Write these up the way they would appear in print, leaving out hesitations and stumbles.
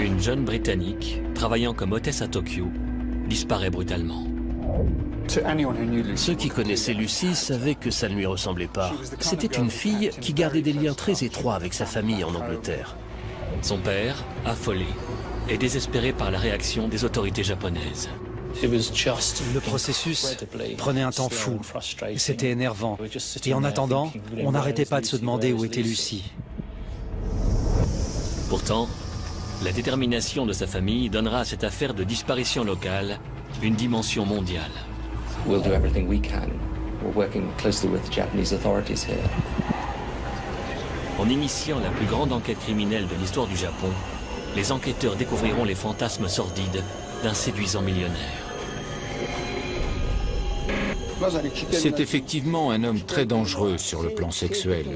Une jeune Britannique, travaillant comme hôtesse à Tokyo, disparaît brutalement. Ceux qui connaissaient Lucy savaient que ça ne lui ressemblait pas. C'était une fille qui gardait des liens très étroits avec sa famille en Angleterre. Son père, affolé, est désespéré par la réaction des autorités japonaises. Le processus prenait un temps fou. C'était énervant. Et en attendant, on n'arrêtait pas de se demander où était Lucy. Pourtant, la détermination de sa famille donnera à cette affaire de disparition locale une dimension mondiale. We'll do everything we can. We're working closely with the Japanese authorities here. En initiant la plus grande enquête criminelle de l'histoire du Japon, les enquêteurs découvriront les fantasmes sordides d'un séduisant millionnaire. C'est effectivement un homme très dangereux sur le plan sexuel.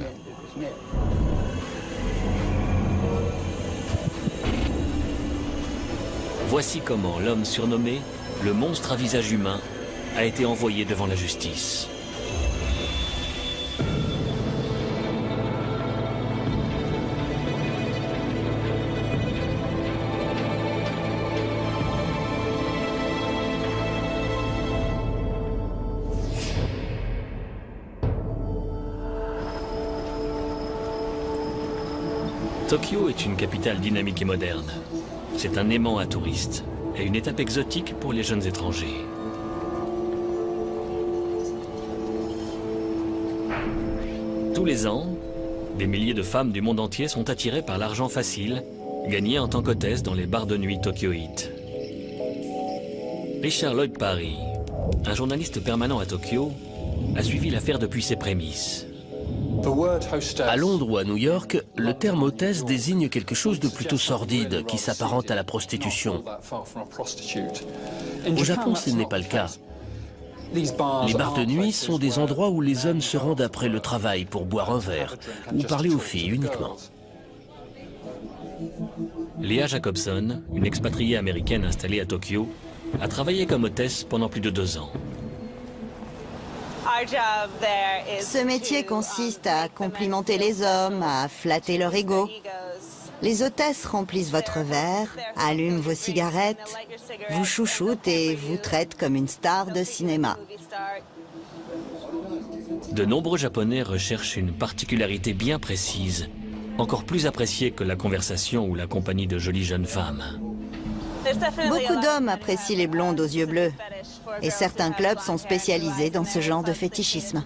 Voici comment l'homme surnommé le monstre à visage humain a été envoyé devant la justice. Tokyo est une capitale dynamique et moderne. C'est un aimant à touristes et une étape exotique pour les jeunes étrangers. Tous les ans, des milliers de femmes du monde entier sont attirées par l'argent facile, gagné en tant qu'hôtesse dans les bars de nuit tokyoïtes. Richard Lloyd Parry, un journaliste permanent à Tokyo, a suivi l'affaire depuis ses prémices. À Londres ou à New York, le terme hôtesse désigne quelque chose de plutôt sordide qui s'apparente à la prostitution. Au Japon, ce n'est pas le cas. Les bars de nuit sont des endroits où les hommes se rendent après le travail pour boire un verre ou parler aux filles uniquement. Leah Jacobson, une expatriée américaine installée à Tokyo, a travaillé comme hôtesse pendant plus de 2 ans. Ce métier consiste à complimenter les hommes, à flatter leur ego. Les hôtesses remplissent votre verre, allument vos cigarettes, vous chouchoutent et vous traitent comme une star de cinéma. De nombreux Japonais recherchent une particularité bien précise, encore plus appréciée que la conversation ou la compagnie de jolies jeunes femmes. Beaucoup d'hommes apprécient les blondes aux yeux bleus. Et certains clubs sont spécialisés dans ce genre de fétichisme.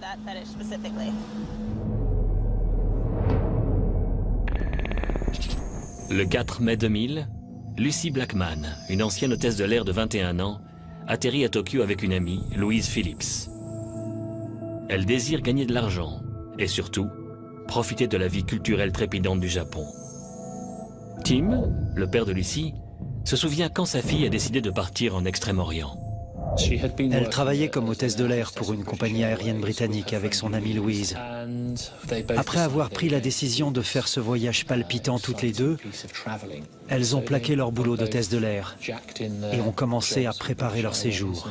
Le 4 mai 2000, Lucy Blackman, une ancienne hôtesse de l'air de 21 ans, atterrit à Tokyo avec une amie, Louise Phillips. Elle désire gagner de l'argent et surtout, profiter de la vie culturelle trépidante du Japon. Tim, le père de Lucy, se souvient quand sa fille a décidé de partir en Extrême-Orient. Elle travaillait comme hôtesse de l'air pour une compagnie aérienne britannique avec son amie Louise. Après avoir pris la décision de faire ce voyage palpitant toutes les deux, elles ont plaqué leur boulot d'hôtesse de l'air et ont commencé à préparer leur séjour.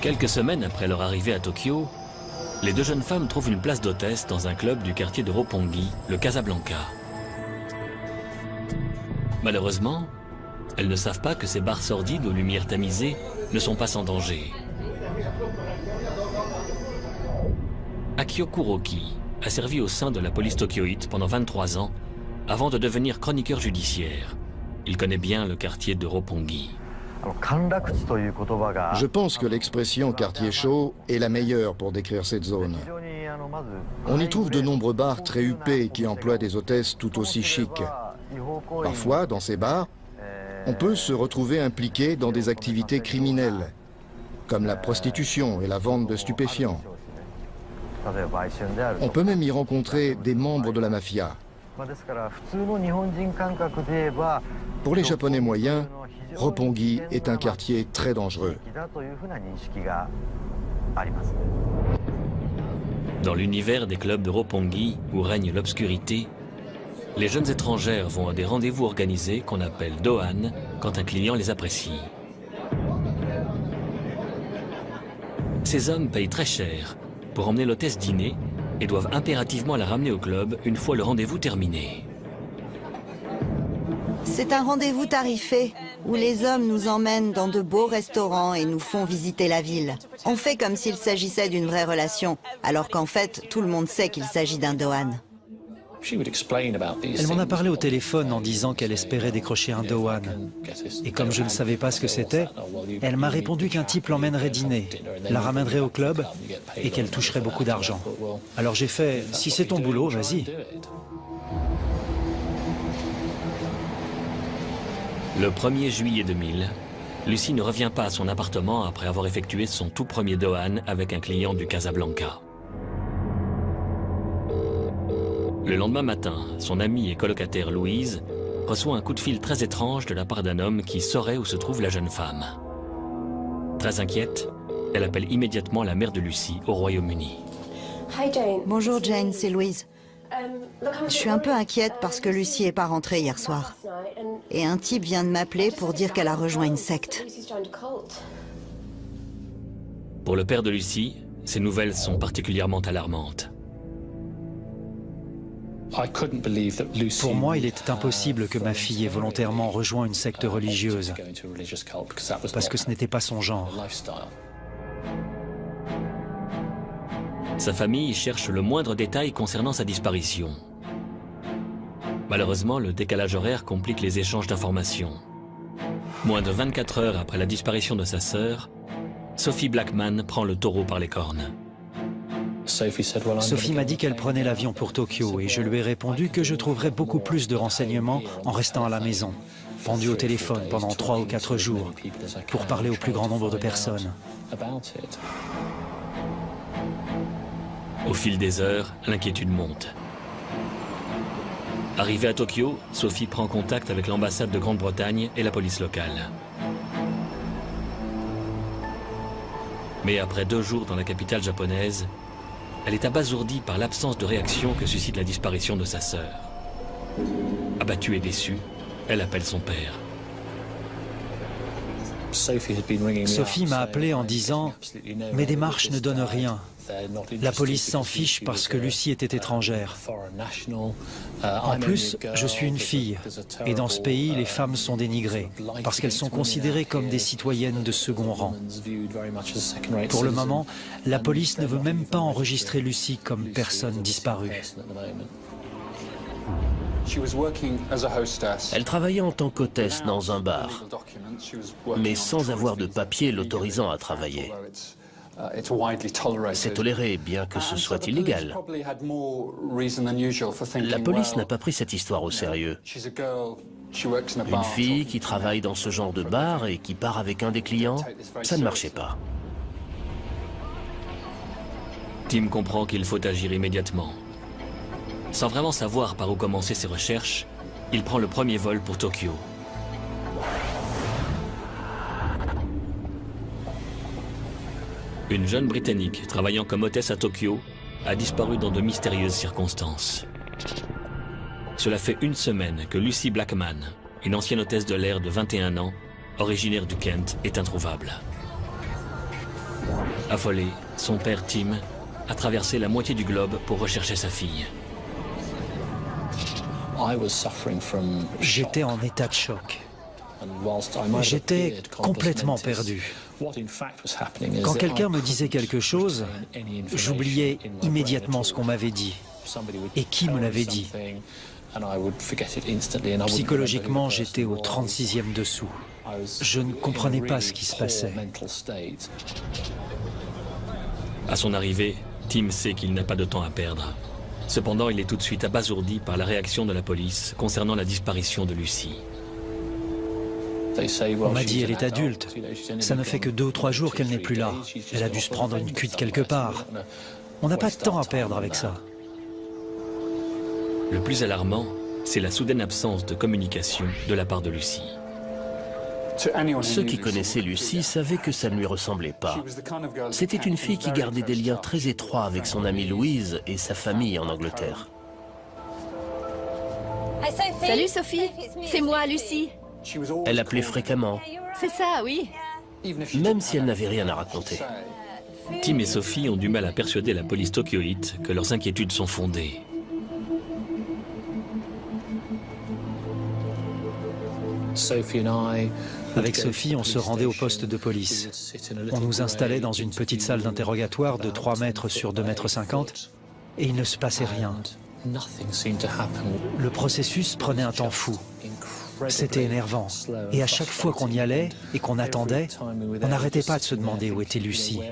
Quelques semaines après leur arrivée à Tokyo, les deux jeunes femmes trouvent une place d'hôtesse dans un club du quartier de Roppongi, le Casablanca. Malheureusement, elles ne savent pas que ces bars sordides aux lumières tamisées ne sont pas sans danger. Akio Kuroki a servi au sein de la police tokyoïte pendant 23 ans avant de devenir chroniqueur judiciaire. Il connaît bien le quartier de Roppongi. Je pense que l'expression quartier chaud est la meilleure pour décrire cette zone. On y trouve de nombreux bars très huppés qui emploient des hôtesses tout aussi chics. Parfois, dans ces bars, on peut se retrouver impliqué dans des activités criminelles, comme la prostitution et la vente de stupéfiants. On peut même y rencontrer des membres de la mafia. Pour les Japonais moyens, Roppongi est un quartier très dangereux. Dans l'univers des clubs de Roppongi, où règne l'obscurité, les jeunes étrangères vont à des rendez-vous organisés qu'on appelle dohan quand un client les apprécie. Ces hommes payent très cher pour emmener l'hôtesse dîner et doivent impérativement la ramener au club une fois le rendez-vous terminé. C'est un rendez-vous tarifé, où les hommes nous emmènent dans de beaux restaurants et nous font visiter la ville. On fait comme s'il s'agissait d'une vraie relation, alors qu'en fait, tout le monde sait qu'il s'agit d'un Doan. Elle m'en a parlé au téléphone en disant qu'elle espérait décrocher un Doan. Et comme je ne savais pas ce que c'était, elle m'a répondu qu'un type l'emmènerait dîner, la ramènerait au club et qu'elle toucherait beaucoup d'argent. Alors j'ai fait, si c'est ton boulot, vas-y. Le 1er juillet 2000, Lucy ne revient pas à son appartement après avoir effectué son tout premier Doan avec un client du Casablanca. Le lendemain matin, son amie et colocataire Louise reçoit un coup de fil très étrange de la part d'un homme qui saurait où se trouve la jeune femme. Très inquiète, elle appelle immédiatement la mère de Lucy au Royaume-Uni. Bonjour Jane, c'est Louise. Je suis un peu inquiète parce que Lucy n'est pas rentrée hier soir. Et un type vient de m'appeler pour dire qu'elle a rejoint une secte. Pour le père de Lucy, ces nouvelles sont particulièrement alarmantes. Pour moi, il était impossible que ma fille ait volontairement rejoint une secte religieuse, parce que ce n'était pas son genre. Sa famille cherche le moindre détail concernant sa disparition. Malheureusement, le décalage horaire complique les échanges d'informations. Moins de 24 heures après la disparition de sa sœur, Sophie Blackman prend le taureau par les cornes. Sophie m'a dit qu'elle prenait l'avion pour Tokyo et je lui ai répondu que je trouverais beaucoup plus de renseignements en restant à la maison, pendu au téléphone pendant 3 ou 4 jours, pour parler au plus grand nombre de personnes. Au fil des heures, l'inquiétude monte. Arrivée à Tokyo, Sophie prend contact avec l'ambassade de Grande-Bretagne et la police locale. Mais après 2 jours dans la capitale japonaise, elle est abasourdie par l'absence de réaction que suscite la disparition de sa sœur. Abattue et déçue, elle appelle son père. Sophie m'a appelé en disant « Mes démarches ne donnent rien. La police s'en fiche parce que Lucy était étrangère. En plus, je suis une fille, et dans ce pays, les femmes sont dénigrées, parce qu'elles sont considérées comme des citoyennes de second rang. Pour le moment, la police ne veut même pas enregistrer Lucy comme personne disparue. » Elle travaillait en tant qu'hôtesse dans un bar, mais sans avoir de papier l'autorisant à travailler. C'est toléré, bien que ce soit illégal. La police n'a pas pris cette histoire au sérieux. Une fille qui travaille dans ce genre de bar et qui part avec un des clients, ça ne marchait pas. Tim comprend qu'il faut agir immédiatement. Sans vraiment savoir par où commencer ses recherches, il prend le premier vol pour Tokyo. Une jeune Britannique travaillant comme hôtesse à Tokyo a disparu dans de mystérieuses circonstances. Cela fait 1 semaine que Lucy Blackman, une ancienne hôtesse de l'air de 21 ans, originaire du Kent, est introuvable. Affolé, son père Tim a traversé la moitié du globe pour rechercher sa fille. J'étais en état de choc. J'étais complètement perdu. Quand quelqu'un me disait quelque chose, j'oubliais immédiatement ce qu'on m'avait dit et qui me l'avait dit. Psychologiquement, j'étais au 36e dessous. Je ne comprenais pas ce qui se passait. À son arrivée, Tim sait qu'il n'a pas de temps à perdre. Cependant, il est tout de suite abasourdi par la réaction de la police concernant la disparition de Lucy. On m'a dit elle est adulte. Ça ne fait que 2 ou 3 jours qu'elle n'est plus là. Elle a dû se prendre une cuite quelque part. On n'a pas de temps à perdre avec ça. Le plus alarmant, c'est la soudaine absence de communication de la part de Lucy. Ceux qui connaissaient Lucy savaient que ça ne lui ressemblait pas. C'était une fille qui gardait des liens très étroits avec son amie Louise et sa famille en Angleterre. Salut Sophie, c'est moi Lucy. Elle appelait fréquemment, C'est ça, oui. même si elle n'avait rien à raconter. Tim et Sophie ont du mal à persuader la police tokyoïte que leurs inquiétudes sont fondées. Avec Sophie, on se rendait au poste de police. On nous installait dans une petite salle d'interrogatoire de 3 mètres sur 2,50 mètres et il ne se passait rien. Le processus prenait un temps fou. C'était énervant. Et à chaque fois qu'on y allait et qu'on attendait, on n'arrêtait pas de se demander où était Lucy. «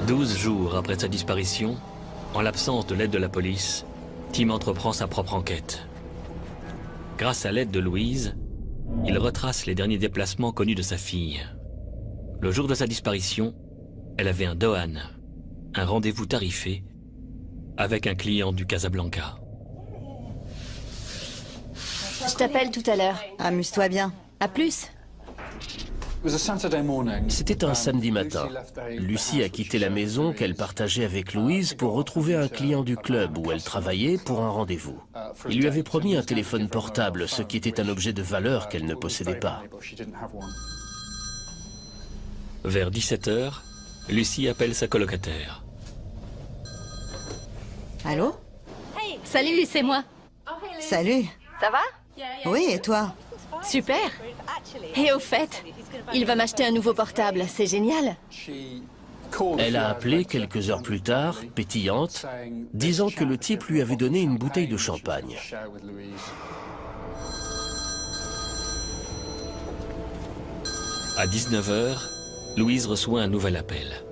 12 jours après sa disparition, en l'absence de l'aide de la police, Tim entreprend sa propre enquête. Grâce à l'aide de Louise, il retrace les derniers déplacements connus de sa fille. Le jour de sa disparition, elle avait un Dohan, un rendez-vous tarifé, avec un client du Casablanca. Je t'appelle tout à l'heure. Amuse-toi bien. À plus. C'était un samedi matin. Lucy a quitté la maison qu'elle partageait avec Louise pour retrouver un client du club où elle travaillait pour un rendez-vous. Il lui avait promis un téléphone portable, ce qui était un objet de valeur qu'elle ne possédait pas. Vers 17 h, Lucy appelle sa colocataire. Allô? Salut, c'est moi. Salut. Ça va? Oui, et toi? Super. Et au fait, il va m'acheter un nouveau portable, c'est génial. Elle a appelé quelques heures plus tard, pétillante, disant que le type lui avait donné une bouteille de champagne. À 19 h, Louise reçoit un nouvel appel.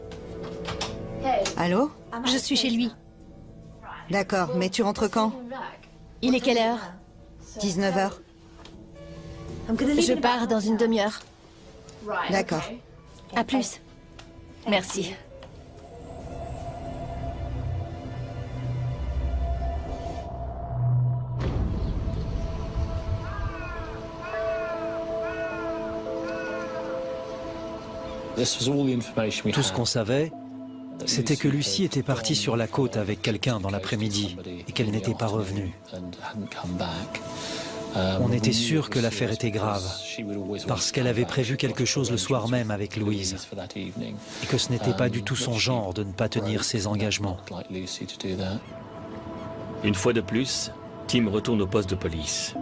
Allô? Je suis chez lui. D'accord, mais tu rentres quand? Il est quelle heure? 19 h. Je pars dans une demi-heure. D'accord. À plus. Merci. Tout ce qu'on savait, c'était que Lucy était partie sur la côte avec quelqu'un dans l'après-midi et qu'elle n'était pas revenue. On était sûr que l'affaire était grave, parce qu'elle avait prévu quelque chose le soir même avec Louise, et que ce n'était pas du tout son genre de ne pas tenir ses engagements. Une fois de plus, Tim retourne au poste de police.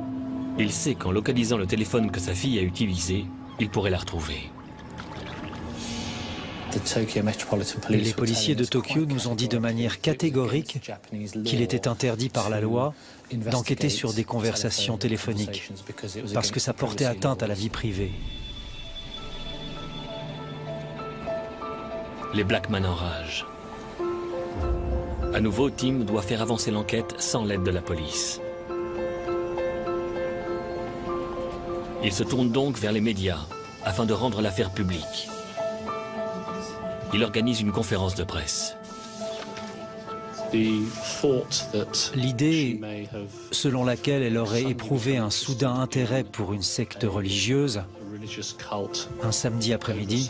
Il sait qu'en localisant le téléphone que sa fille a utilisé, il pourrait la retrouver. Les policiers de Tokyo nous ont dit de manière catégorique qu'il était interdit par la loi d'enquêter sur des conversations téléphoniques, parce que ça portait atteinte à la vie privée. Les Blackman enragent. À nouveau, Tim doit faire avancer l'enquête sans l'aide de la police. Il se tourne donc vers les médias afin de rendre l'affaire publique. Il organise une conférence de presse. L'idée selon laquelle elle aurait éprouvé un soudain intérêt pour une secte religieuse un samedi après-midi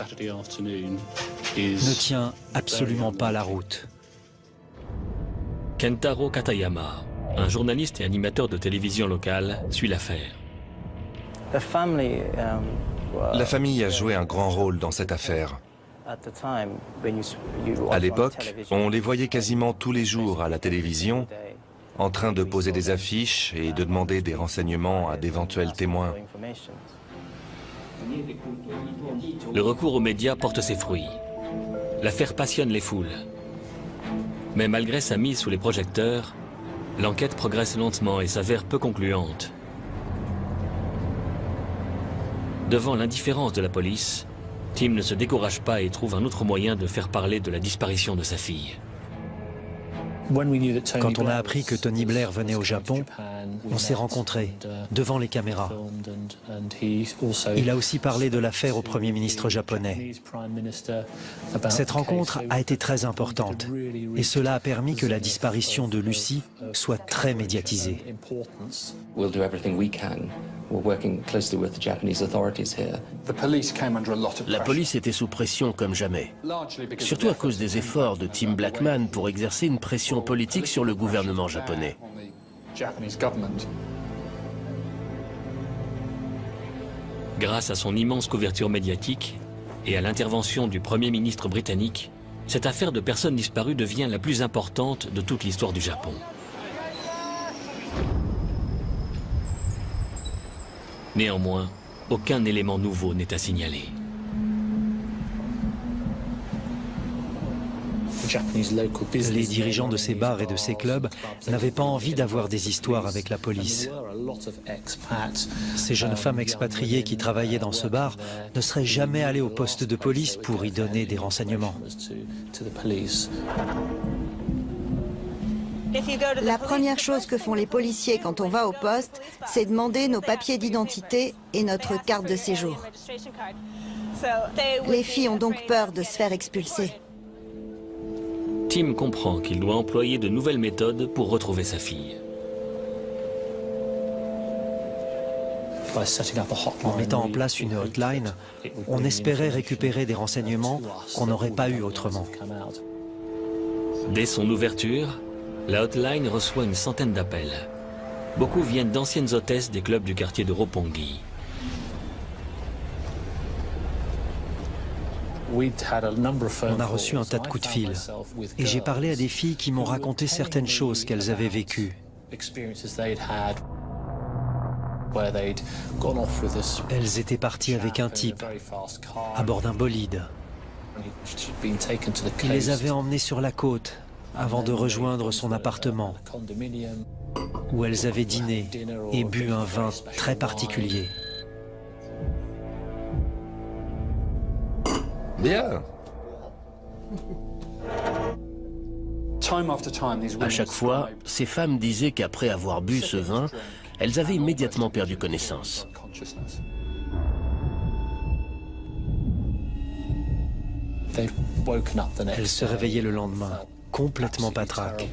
ne tient absolument pas la route. Kentaro Katayama, un journaliste et animateur de télévision locale, suit l'affaire. La famille a joué un grand rôle dans cette affaire. À l'époque, on les voyait quasiment tous les jours à la télévision, en train de poser des affiches et de demander des renseignements à d'éventuels témoins. Le recours aux médias porte ses fruits. L'affaire passionne les foules. Mais malgré sa mise sous les projecteurs, l'enquête progresse lentement et s'avère peu concluante. Devant l'indifférence de la police, Tim ne se décourage pas et trouve un autre moyen de faire parler de la disparition de sa fille. Quand on a appris que Tony Blair venait au Japon, on s'est rencontrés devant les caméras. Il a aussi parlé de l'affaire au Premier ministre japonais. Cette rencontre a été très importante et cela a permis que la disparition de Lucy soit très médiatisée. La police était sous pression comme jamais, surtout à cause des efforts de Tim Blackman pour exercer une pression politique sur le gouvernement japonais. Grâce à son immense couverture médiatique et à l'intervention du Premier ministre britannique, cette affaire de personnes disparues devient la plus importante de toute l'histoire du Japon. Néanmoins, aucun élément nouveau n'est à signaler. Les dirigeants de ces bars et de ces clubs n'avaient pas envie d'avoir des histoires avec la police. Ces jeunes femmes expatriées qui travaillaient dans ce bar ne seraient jamais allées au poste de police pour y donner des renseignements. La première chose que font les policiers quand on va au poste, c'est demander nos papiers d'identité et notre carte de séjour. Les filles ont donc peur de se faire expulser. Tim comprend qu'il doit employer de nouvelles méthodes pour retrouver sa fille. En mettant en place une hotline, on espérait récupérer des renseignements qu'on n'aurait pas eu autrement. Dès son ouverture, la hotline reçoit une centaine d'appels. Beaucoup viennent d'anciennes hôtesses des clubs du quartier de Roppongi. On a reçu un tas de coups de fil et j'ai parlé à des filles qui m'ont raconté certaines choses qu'elles avaient vécues. Elles étaient parties avec un type à bord d'un bolide. Il les avait emmenées sur la côte avant de rejoindre son appartement où elles avaient dîné et bu un vin très particulier. Bien. À chaque fois, ces femmes disaient qu'après avoir bu ce vin, elles avaient immédiatement perdu connaissance. Elles se réveillaient le lendemain, complètement patraques.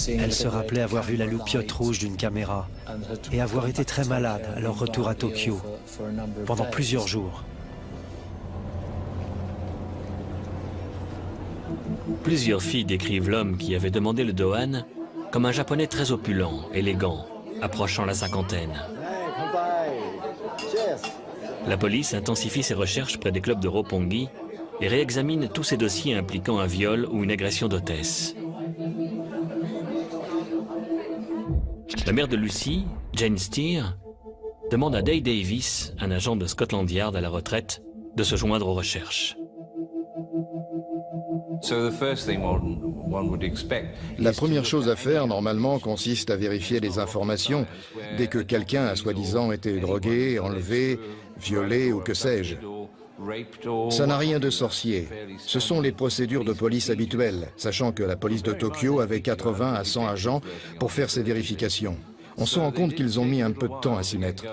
Elle se rappelait avoir vu la loupiote rouge d'une caméra et avoir été très malade à leur retour à Tokyo pendant plusieurs jours. Plusieurs filles décrivent l'homme qui avait demandé le Dohan comme un japonais très opulent, élégant, approchant la cinquantaine. La police intensifie ses recherches près des clubs de Roppongi et réexamine tous ces dossiers impliquant un viol ou une agression d'hôtesse. La mère de Lucy, Jane Steer, demande à Dave Davis, un agent de Scotland Yard à la retraite, de se joindre aux recherches. La première chose à faire, normalement, consiste à vérifier les informations dès que quelqu'un a soi-disant été drogué, enlevé, violé ou que sais-je. Ça n'a rien de sorcier. Ce sont les procédures de police habituelles, sachant que la police de Tokyo avait 80 à 100 agents pour faire ces vérifications. On se rend compte qu'ils ont mis un peu de temps à s'y mettre.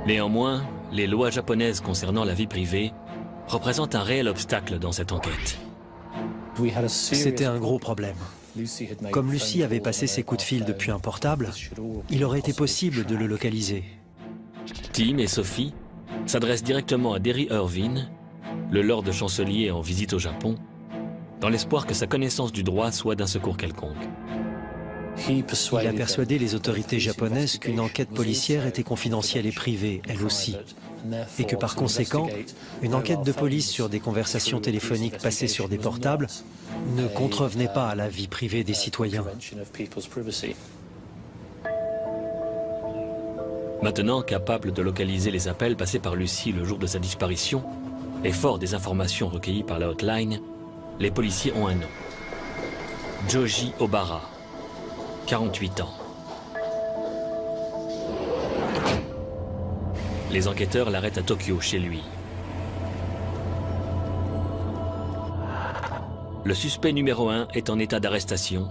Néanmoins, les lois japonaises concernant la vie privée représentent un réel obstacle dans cette enquête. C'était un gros problème. Comme Lucy avait passé ses coups de fil depuis un portable, il aurait été possible de le localiser. Tim et Sophie s'adressent directement à Derry Irvine, le lord chancelier en visite au Japon, dans l'espoir que sa connaissance du droit soit d'un secours quelconque. Il a persuadé les autorités japonaises qu'une enquête policière était confidentielle et privée, elle aussi, et que par conséquent, une enquête de police sur des conversations téléphoniques passées sur des portables ne contrevenait pas à la vie privée des citoyens. Maintenant capable de localiser les appels passés par Lucy le jour de sa disparition, et fort des informations recueillies par la hotline, les policiers ont un nom. Joji Obara, 48 ans. Les enquêteurs l'arrêtent à Tokyo, chez lui. Le suspect numéro 1 est en état d'arrestation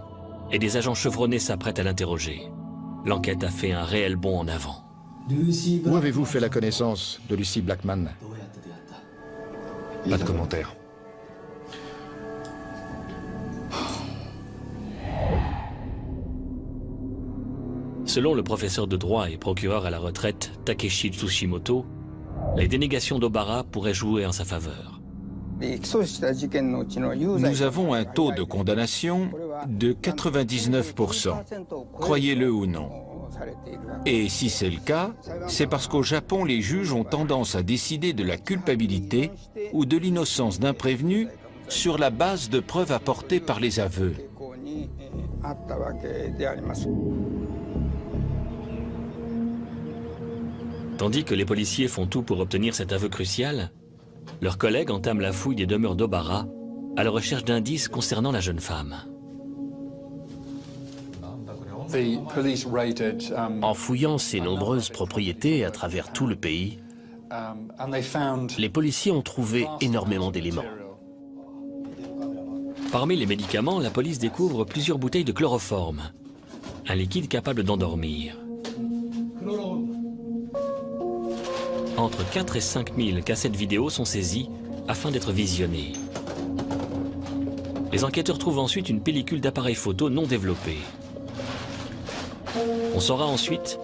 et des agents chevronnés s'apprêtent à l'interroger. L'enquête a fait un réel bond en avant. Où avez-vous fait la connaissance de Lucy Blackman? Pas de commentaire. Selon le professeur de droit et procureur à la retraite Takeshi Tsushimoto, les dénégations d'Obara pourraient jouer en sa faveur. Nous avons un taux de condamnation de 99%, croyez-le ou non. Et si c'est le cas, c'est parce qu'au Japon, les juges ont tendance à décider de la culpabilité ou de l'innocence d'un prévenu sur la base de preuves apportées par les aveux. Tandis que les policiers font tout pour obtenir cet aveu crucial, leurs collègues entament la fouille des demeures d'Obara à la recherche d'indices concernant la jeune femme. En fouillant ces nombreuses propriétés à travers tout le pays, les policiers ont trouvé énormément d'éléments. Parmi les médicaments, la police découvre plusieurs bouteilles de chloroforme, un liquide capable d'endormir. Entre 4 et 5 000 cassettes vidéo sont saisies afin d'être visionnées. Les enquêteurs trouvent ensuite une pellicule d'appareil photo non développée. On saura ensuite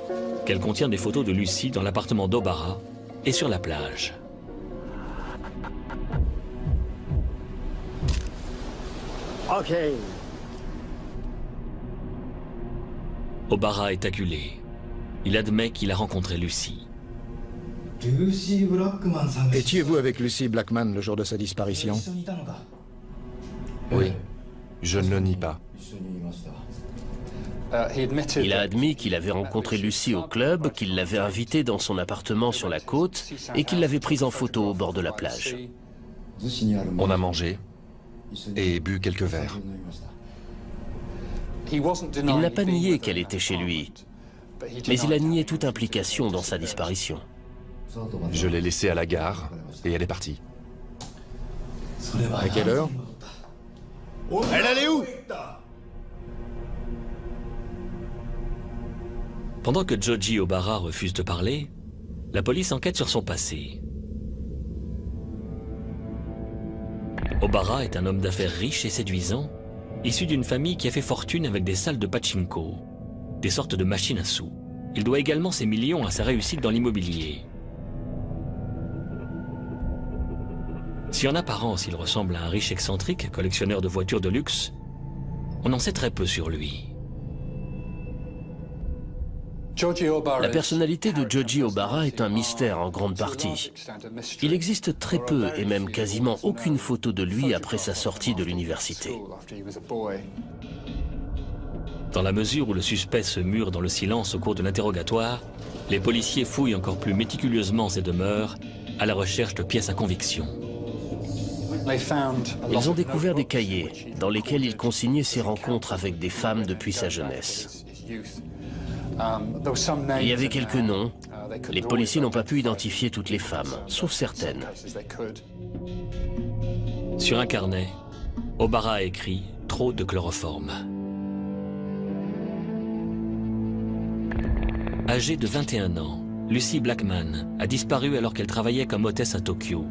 qu'elle contient des photos de Lucy dans l'appartement d'Obara et sur la plage. Obara est acculé. Il admet qu'il a rencontré Lucy. Étiez-vous avec Lucy Blackman le jour de sa disparition? Oui, je ne le nie pas. Il a admis qu'il avait rencontré Lucy au club, qu'il l'avait invitée dans son appartement sur la côte et qu'il l'avait prise en photo au bord de la plage. On a mangé et bu quelques verres. Il n'a pas nié qu'elle était chez lui, mais il a nié toute implication dans sa disparition. Je l'ai laissée à la gare et elle est partie. À quelle heure? Elle allait où? Pendant que Joji Obara refuse de parler, la police enquête sur son passé. Obara est un homme d'affaires riche et séduisant, issu d'une famille qui a fait fortune avec des salles de pachinko, des sortes de machines à sous. Il doit également ses millions à sa réussite dans l'immobilier. Si en apparence il ressemble à un riche excentrique, collectionneur de voitures de luxe, on en sait très peu sur lui. La personnalité de Joji Obara est un mystère en grande partie. Il existe très peu et même quasiment aucune photo de lui après sa sortie de l'université. Dans la mesure où le suspect se mure dans le silence au cours de l'interrogatoire, les policiers fouillent encore plus méticuleusement ses demeures à la recherche de pièces à conviction. Ils ont découvert des cahiers dans lesquels il consignait ses rencontres avec des femmes depuis sa jeunesse. Il y avait quelques noms. Les policiers n'ont pas pu identifier toutes les femmes, sauf certaines. Sur un carnet, Obara a écrit « Trop de chloroforme ». Âgée de 21 ans, Lucy Blackman a disparu alors qu'elle travaillait comme hôtesse à Tokyo.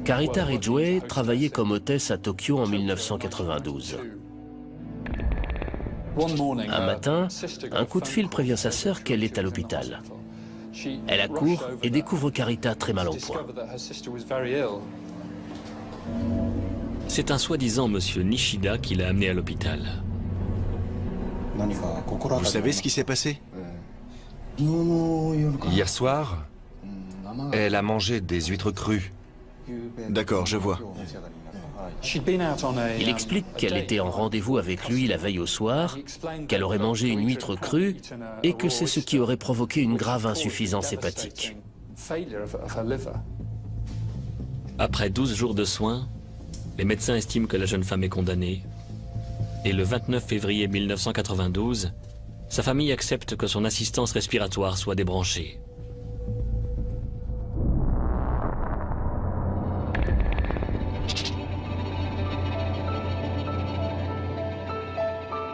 Carita Ridgway travaillait comme hôtesse à Tokyo en 1992. Un matin, un coup de fil prévient sa sœur qu'elle est à l'hôpital. Elle accourt et découvre Carita très mal en point. C'est un soi-disant monsieur Nishida qui l'a amenée à l'hôpital. Vous savez ce qui s'est passé? Hier soir, elle a mangé des huîtres crues. D'accord, je vois. Il explique qu'elle était en rendez-vous avec lui la veille au soir, qu'elle aurait mangé une huître crue et que c'est ce qui aurait provoqué une grave insuffisance hépatique. Après 12 jours de soins, les médecins estiment que la jeune femme est condamnée. Et le 29 février 1992, sa famille accepte que son assistance respiratoire soit débranchée.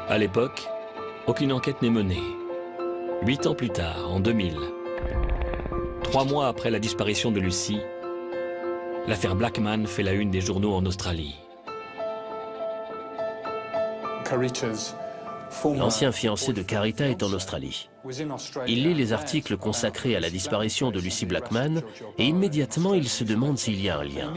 À l'époque, aucune enquête n'est menée. 8 ans plus tard, en 2000, 3 mois après la disparition de Lucy, l'affaire Blackman fait la une des journaux en Australie. L'ancien fiancé de Carita est en Australie. Il lit les articles consacrés à la disparition de Lucy Blackman et immédiatement il se demande s'il y a un lien.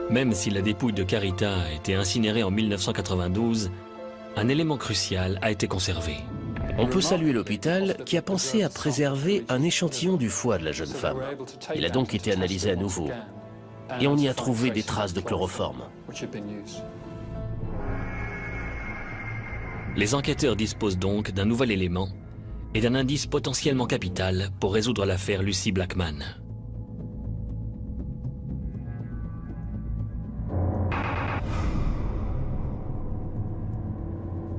Même si la dépouille de Carita a été incinérée en 1992, un élément crucial a été conservé. On peut saluer l'hôpital qui a pensé à préserver un échantillon du foie de la jeune femme. Il a donc été analysé à nouveau et on y a trouvé des traces de chloroforme. Les enquêteurs disposent donc d'un nouvel élément et d'un indice potentiellement capital pour résoudre l'affaire Lucy Blackman.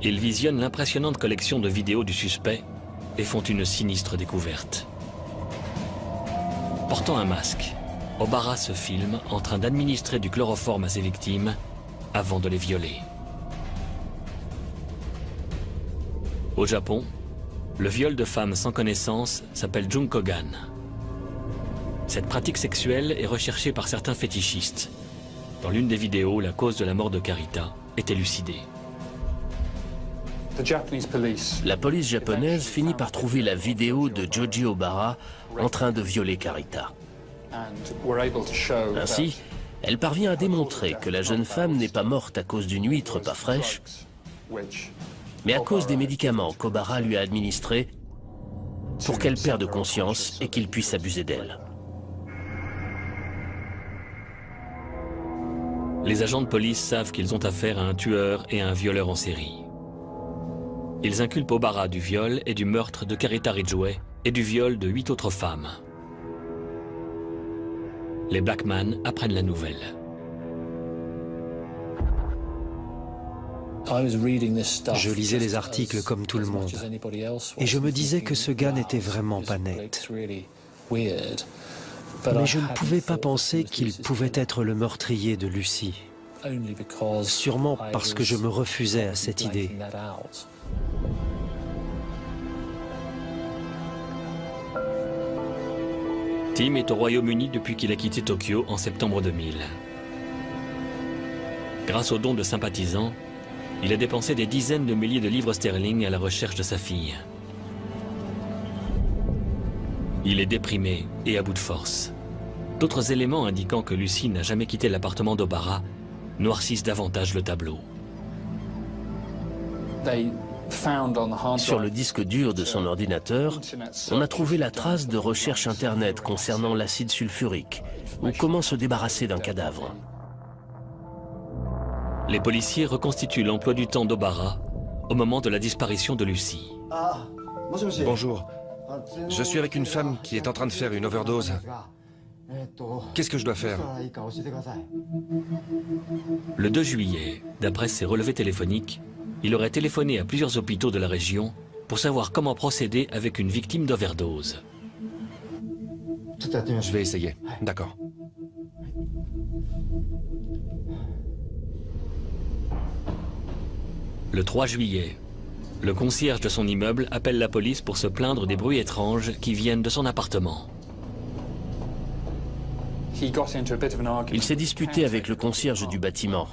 Ils visionnent l'impressionnante collection de vidéos du suspect et font une sinistre découverte. Portant un masque, Obara se filme en train d'administrer du chloroforme à ses victimes avant de les violer. Au Japon, le viol de femmes sans connaissance s'appelle Junkogan. Cette pratique sexuelle est recherchée par certains fétichistes. Dans l'une des vidéos, la cause de la mort de Carita est élucidée. La police japonaise finit par trouver la vidéo de Joji Obara en train de violer Carita. Ainsi, elle parvient à démontrer que la jeune femme n'est pas morte à cause d'une huître pas fraîche, mais à cause des médicaments qu'Obara lui a administrés pour qu'elle perde conscience et qu'il puisse abuser d'elle. Les agents de police savent qu'ils ont affaire à un tueur et à un violeur en série. Ils inculpent Obara du viol et du meurtre de Carita Ridgway et du viol de 8 autres femmes. Les Blackman apprennent la nouvelle. Je lisais les articles comme tout le monde et je me disais que ce gars n'était vraiment pas net. Mais je ne pouvais pas penser qu'il pouvait être le meurtrier de Lucy. Sûrement parce que je me refusais à cette idée. Tim est au Royaume-Uni depuis qu'il a quitté Tokyo en septembre 2000. Grâce aux dons de sympathisants, il a dépensé des dizaines de milliers de livres sterling à la recherche de sa fille. Il est déprimé et à bout de force. D'autres éléments indiquant que Lucy n'a jamais quitté l'appartement d'Obara noircissent davantage le tableau. Sur le disque dur de son ordinateur, on a trouvé la trace de recherche internet concernant l'acide sulfurique ou comment se débarrasser d'un cadavre. Les policiers reconstituent l'emploi du temps d'Obara au moment de la disparition de Lucy. Bonjour. Je suis avec une femme qui est en train de faire une overdose. Qu'est-ce que je dois faire? Le 2 juillet, d'après ses relevés téléphoniques, il aurait téléphoné à plusieurs hôpitaux de la région pour savoir comment procéder avec une victime d'overdose. Je vais essayer. D'accord. Le 3 juillet, le concierge de son immeuble appelle la police pour se plaindre des bruits étranges qui viennent de son appartement. Il s'est disputé avec le concierge du bâtiment.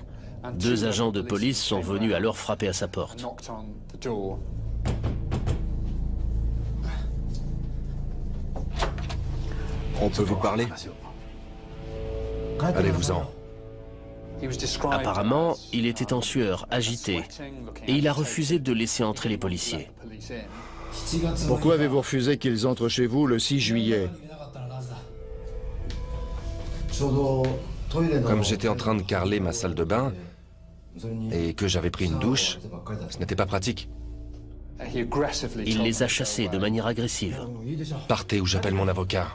2 agents de police sont venus alors frapper à sa porte. On peut vous parler? Allez-vous-en. Apparemment, il était en sueur, agité, et il a refusé de laisser entrer les policiers. Pourquoi avez-vous refusé qu'ils entrent chez vous le 6 juillet? Comme j'étais en train de carreler ma salle de bain et que j'avais pris une douche, ce n'était pas pratique. Il les a chassés de manière agressive. Partez ou j'appelle mon avocat.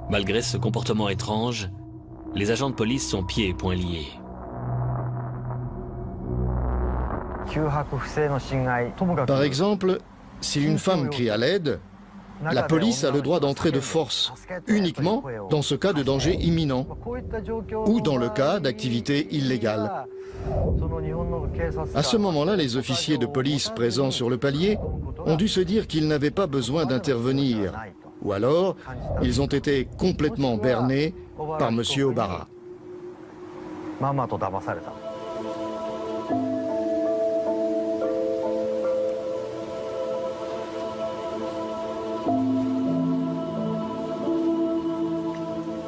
Malgré ce comportement étrange, les agents de police sont pieds et poings liés. Par exemple, si une femme crie à l'aide, La police a le droit d'entrer de force, uniquement dans ce cas de danger imminent ou dans le cas d'activité illégale. À ce moment-là, les officiers de police présents sur le palier ont dû se dire qu'ils n'avaient pas besoin d'intervenir, ou alors ils ont été complètement bernés par M. Obara.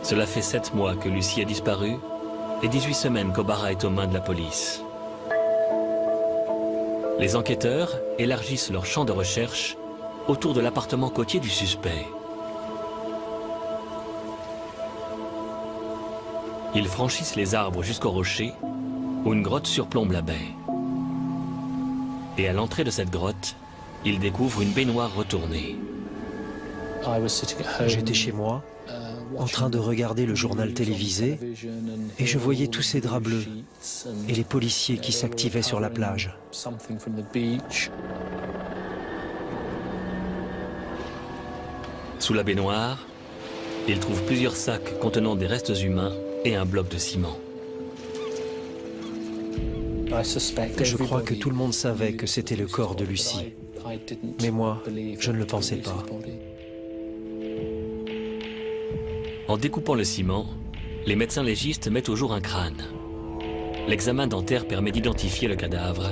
Cela fait 7 mois que Lucy a disparu et 18 semaines qu'Obara est aux mains de la police. Les enquêteurs élargissent leur champ de recherche autour de l'appartement côtier du suspect. Ils franchissent les arbres jusqu'au rocher où une grotte surplombe la baie. Et à l'entrée de cette grotte, ils découvrent une baignoire retournée. J'étais chez moi, en train de regarder le journal télévisé, et je voyais tous ces draps bleus et les policiers qui s'activaient sur la plage. Sous la baignoire, ils trouvent plusieurs sacs contenant des restes humains et un bloc de ciment. Je crois que tout le monde savait que c'était le corps de Lucy. Mais moi, je ne le pensais pas. En découpant le ciment, les médecins légistes mettent au jour un crâne. L'examen dentaire permet d'identifier le cadavre.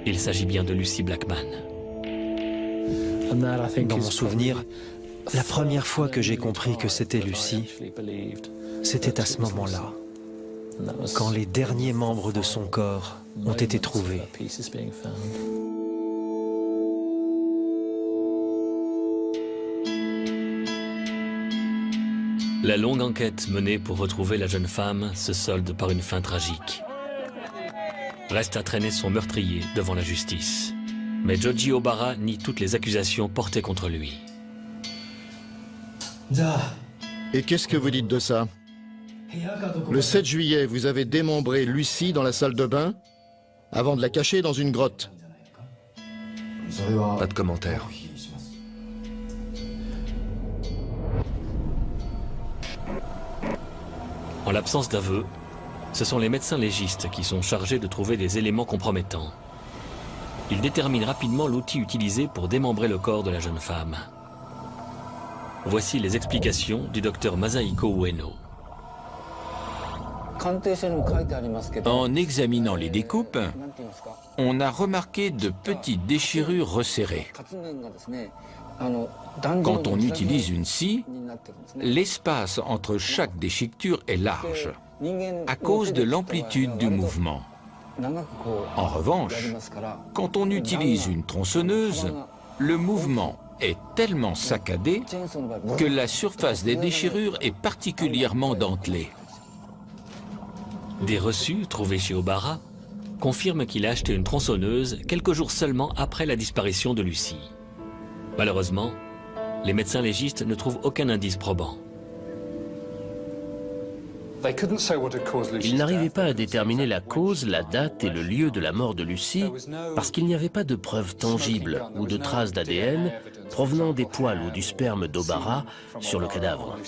Il s'agit bien de Lucy Blackman. Dans mon souvenir, la première fois que j'ai compris que c'était Lucy, c'était à ce moment-là, quand les derniers membres de son corps ont été trouvés. La longue enquête menée pour retrouver la jeune femme se solde par une fin tragique. Reste à traîner son meurtrier devant la justice. Mais Joji Obara nie toutes les accusations portées contre lui. Et qu'est-ce que vous dites de ça? Le 7 juillet, vous avez démembré Lucy dans la salle de bain avant de la cacher dans une grotte. Pas de commentaire. En l'absence d'aveu, ce sont les médecins légistes qui sont chargés de trouver des éléments compromettants. Ils déterminent rapidement l'outil utilisé pour démembrer le corps de la jeune femme. Voici les explications du docteur Masahiko Ueno. En examinant les découpes, on a remarqué de petites déchirures resserrées. Quand on utilise une scie, l'espace entre chaque déchiqueture est large, à cause de l'amplitude du mouvement. En revanche, quand on utilise une tronçonneuse, le mouvement est tellement saccadé que la surface des déchirures est particulièrement dentelée. Des reçus trouvés chez Obara confirment qu'il a acheté une tronçonneuse quelques jours seulement après la disparition de Lucy. Malheureusement, les médecins légistes ne trouvent aucun indice probant. Ils n'arrivaient pas à déterminer la cause, la date et le lieu de la mort de Lucy parce qu'il n'y avait pas de preuves tangibles ou de traces d'ADN provenant des poils ou du sperme d'Obara sur le cadavre.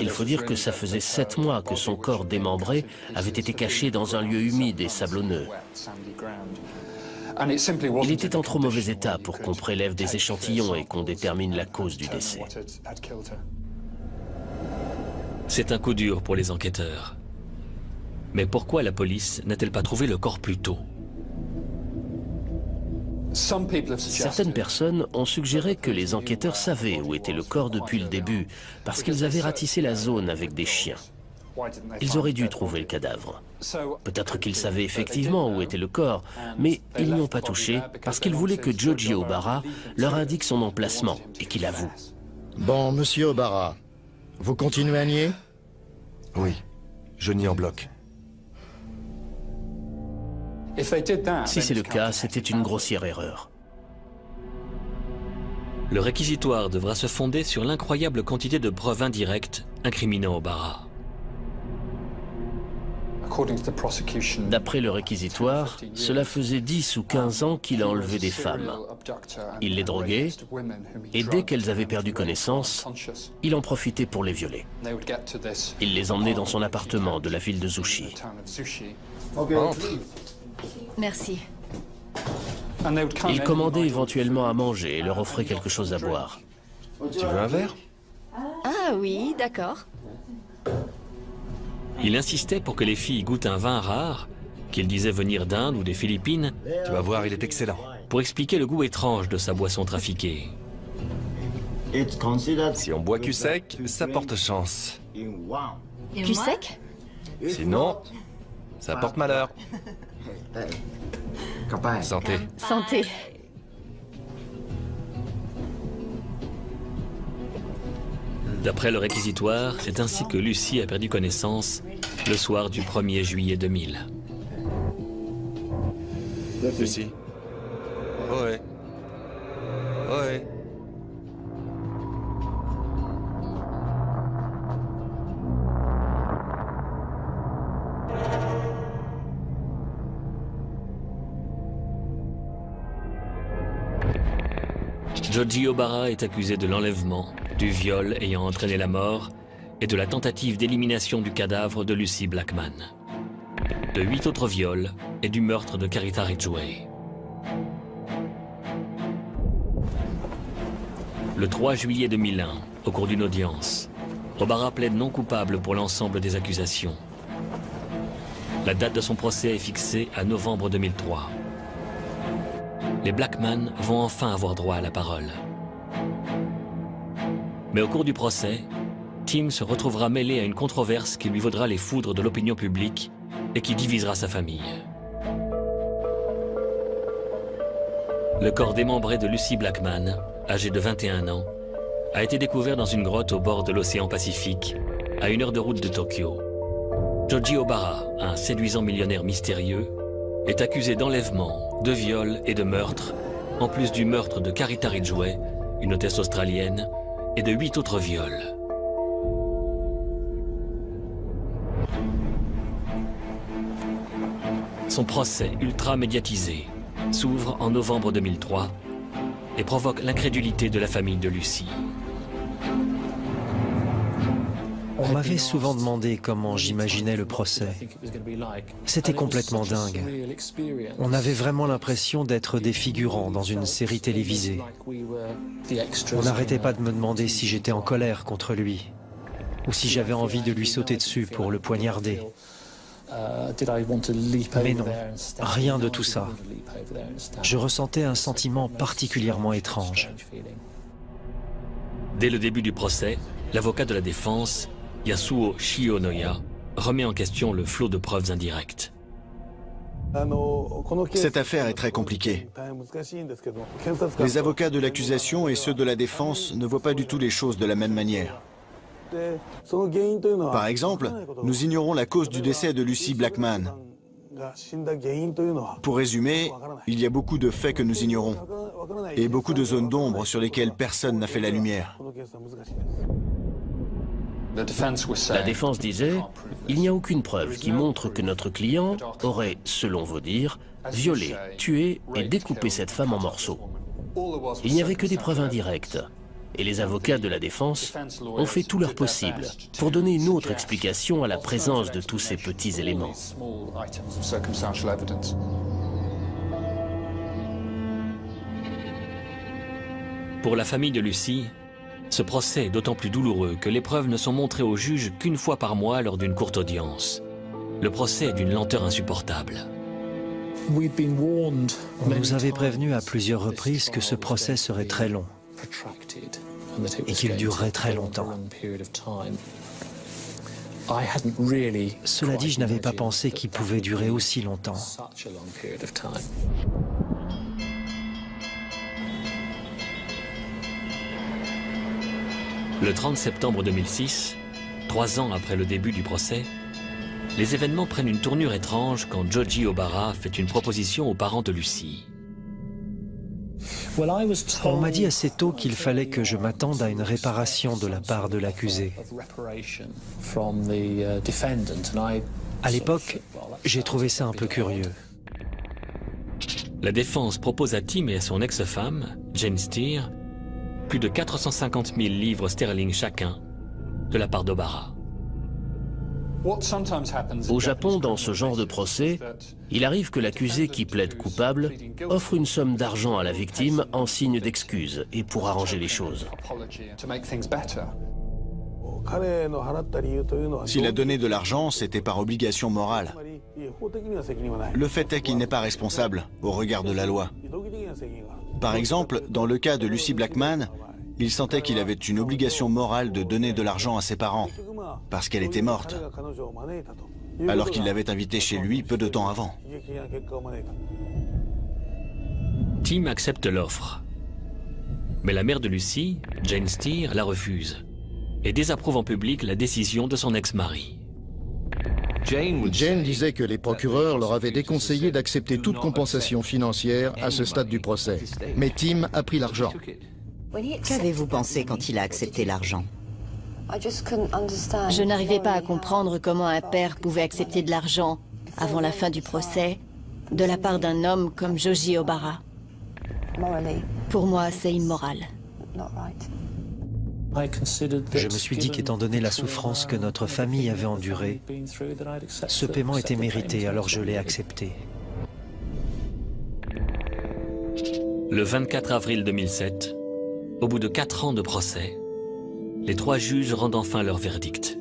Il faut dire que ça faisait 7 mois que son corps démembré avait été caché dans un lieu humide et sablonneux. Il était en trop mauvais état pour qu'on prélève des échantillons et qu'on détermine la cause du décès. C'est un coup dur pour les enquêteurs. Mais pourquoi la police n'a-t-elle pas trouvé le corps plus tôt? Certaines personnes ont suggéré que les enquêteurs savaient où était le corps depuis le début, parce qu'ils avaient ratissé la zone avec des chiens. Ils auraient dû trouver le cadavre. Peut-être qu'ils savaient effectivement où était le corps, mais ils n'y ont pas touché parce qu'ils voulaient que Joji Obara leur indique son emplacement et qu'il avoue. Bon, monsieur Obara, vous continuez à nier? Oui, je nie en bloc. Si c'est le cas, c'était une grossière erreur. Le réquisitoire devra se fonder sur l'incroyable quantité de preuves indirectes incriminant Obara. D'après le réquisitoire, cela faisait 10 ou 15 ans qu'il a enlevé des femmes. Il les droguait, et dès qu'elles avaient perdu connaissance, il en profitait pour les violer. Il les emmenait dans son appartement de la ville de Zushi. Entre. Merci. Il commandait éventuellement à manger et leur offrait quelque chose à boire. Tu veux un verre? Ah oui, d'accord. Il insistait pour que les filles goûtent un vin rare, qu'il disait venir d'Inde ou des Philippines, Tu vas voir, il est excellent. pour expliquer le goût étrange de sa boisson trafiquée. Si on boit cul sec, ça porte chance. Cul sec? Sinon, ça porte malheur. Santé. Santé. D'après le réquisitoire, c'est ainsi que Lucy a perdu connaissance le soir du 1er juillet 2000. Lucy. Ouais. Ouais. Joji Obara est accusé de l'enlèvement, du viol ayant entraîné la mort et de la tentative d'élimination du cadavre de Lucy Blackman, de 8 autres viols et du meurtre de Carita Ridgway. Le 3 juillet 2001, au cours d'une audience, Obara plaide non coupable pour l'ensemble des accusations. La date de son procès est fixée à novembre 2003. Les Blackman vont enfin avoir droit à la parole. Mais au cours du procès, Tim se retrouvera mêlé à une controverse qui lui vaudra les foudres de l'opinion publique et qui divisera sa famille. Le corps démembré de Lucy Blackman, âgée de 21 ans, a été découvert dans une grotte au bord de l'océan Pacifique, à 1 heure de route de Tokyo. Joji Obara, un séduisant millionnaire mystérieux, est accusé d'enlèvement, de viol et de meurtre, en plus du meurtre de Carita Ridgway, une hôtesse australienne, et de 8 autres viols. Son procès ultra médiatisé s'ouvre en novembre 2003 et provoque l'incrédulité de la famille de Lucy. On m'avait souvent demandé comment j'imaginais le procès. C'était complètement dingue. On avait vraiment l'impression d'être des figurants dans une série télévisée. On n'arrêtait pas de me demander si j'étais en colère contre lui, ou si j'avais envie de lui sauter dessus pour le poignarder. Mais non, rien de tout ça. Je ressentais un sentiment particulièrement étrange. Dès le début du procès, l'avocat de la défense, Yasuo Shionoya, remet en question le flot de preuves indirectes. Cette affaire est très compliquée. Les avocats de l'accusation et ceux de la défense ne voient pas du tout les choses de la même manière. Par exemple, nous ignorons la cause du décès de Lucy Blackman. Pour résumer, il y a beaucoup de faits que nous ignorons et beaucoup de zones d'ombre sur lesquelles personne n'a fait la lumière. La défense disait « Il n'y a aucune preuve qui montre que notre client aurait, selon vos dires, violé, tué et découpé cette femme en morceaux. Il n'y avait que des preuves indirectes. Et les avocats de la défense ont fait tout leur possible pour donner une autre explication à la présence de tous ces petits éléments. Pour la famille de Lucy, ce procès est d'autant plus douloureux que les preuves ne sont montrées au juge qu'une fois par mois lors d'une courte audience. Le procès est d'une lenteur insupportable. On nous avait prévenu à plusieurs reprises que ce procès serait très long et qu'il durerait très longtemps. Cela dit, je n'avais pas pensé qu'il pouvait durer aussi longtemps. Le 30 septembre 2006, 3 ans après le début du procès, les événements prennent une tournure étrange quand Joji Obara fait une proposition aux parents de Lucy. On m'a dit assez tôt qu'il fallait que je m'attende à une réparation de la part de l'accusé. À l'époque, j'ai trouvé ça un peu curieux. La défense propose à Tim et à son ex-femme, Jane Steer, plus de 450 000 livres sterling chacun de la part d'Obara. Au Japon, dans ce genre de procès, il arrive que l'accusé qui plaide coupable offre une somme d'argent à la victime en signe d'excuse et pour arranger les choses. S'il a donné de l'argent, c'était par obligation morale. Le fait est qu'il n'est pas responsable au regard de la loi. Par exemple, dans le cas de Lucy Blackman, il sentait qu'il avait une obligation morale de donner de l'argent à ses parents, parce qu'elle était morte, alors qu'il l'avait invitée chez lui peu de temps avant. Tim accepte l'offre. Mais la mère de Lucy, Jane Steer, la refuse et désapprouve en public la décision de son ex-mari. Jane disait que les procureurs leur avaient déconseillé d'accepter toute compensation financière à ce stade du procès. Mais Tim a pris l'argent. Qu'avez-vous pensé quand il a accepté l'argent? Je n'arrivais pas à comprendre comment un père pouvait accepter de l'argent avant la fin du procès de la part d'un homme comme Joji Obara. Pour moi, c'est immoral. Je me suis dit qu'étant donné la souffrance que notre famille avait endurée, ce paiement était mérité, alors je l'ai accepté. Le 24 avril 2007, au bout de 4 ans de procès, les 3 juges rendent enfin leur verdict.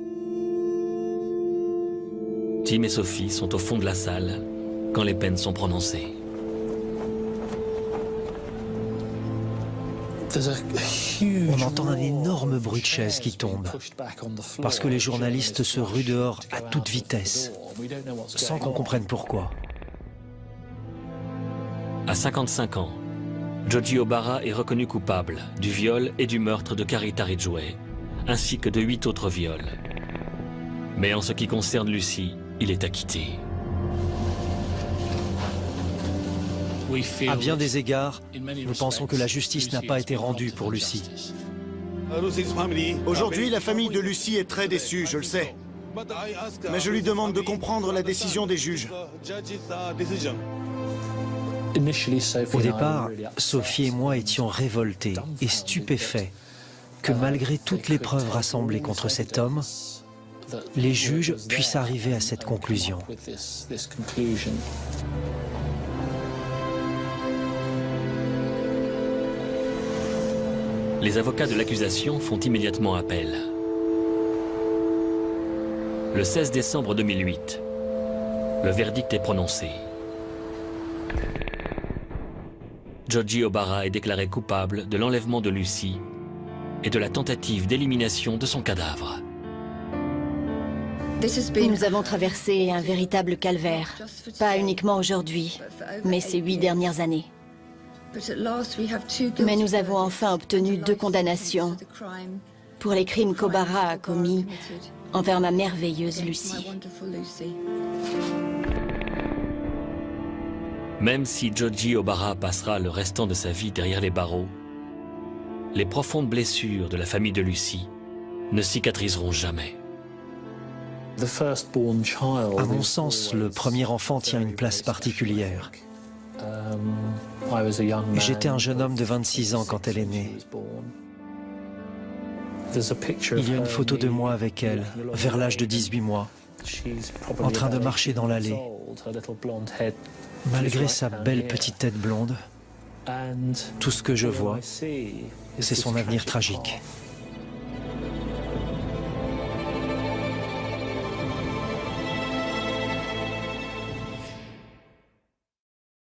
Tim et Sophie sont au fond de la salle quand les peines sont prononcées. On entend un énorme bruit de chaises qui tombe, parce que les journalistes se ruent dehors à toute vitesse, sans qu'on comprenne pourquoi. À 55 ans, Joji Obara est reconnu coupable du viol et du meurtre de Carita Ridgway, ainsi que de 8 autres viols. Mais en ce qui concerne Lucy, il est acquitté. À bien des égards, nous pensons que la justice n'a pas été rendue pour Lucy. Aujourd'hui, la famille de Lucy est très déçue, je le sais. Mais je lui demande de comprendre la décision des juges. Au départ, Sophie et moi étions révoltés et stupéfaits que malgré toutes les preuves rassemblées contre cet homme, les juges puissent arriver à cette conclusion. Les avocats de l'accusation font immédiatement appel. Le 16 décembre 2008, le verdict est prononcé. Joji Obara est déclaré coupable de l'enlèvement de Lucy et de la tentative d'élimination de son cadavre. Nous avons traversé un véritable calvaire, pas uniquement aujourd'hui, mais ces 8 dernières années. Mais nous avons enfin obtenu 2 condamnations pour les crimes qu'Obara a commis envers ma merveilleuse Lucy. Même si Joji Obara passera le restant de sa vie derrière les barreaux, les profondes blessures de la famille de Lucy ne cicatriseront jamais. À mon sens, le premier enfant tient une place particulière. J'étais un jeune homme de 26 ans quand elle est née. Il y a une photo de moi avec elle, vers l'âge de 18 mois, en train de marcher dans l'allée. Malgré sa belle petite tête blonde, tout ce que je vois, c'est son avenir tragique.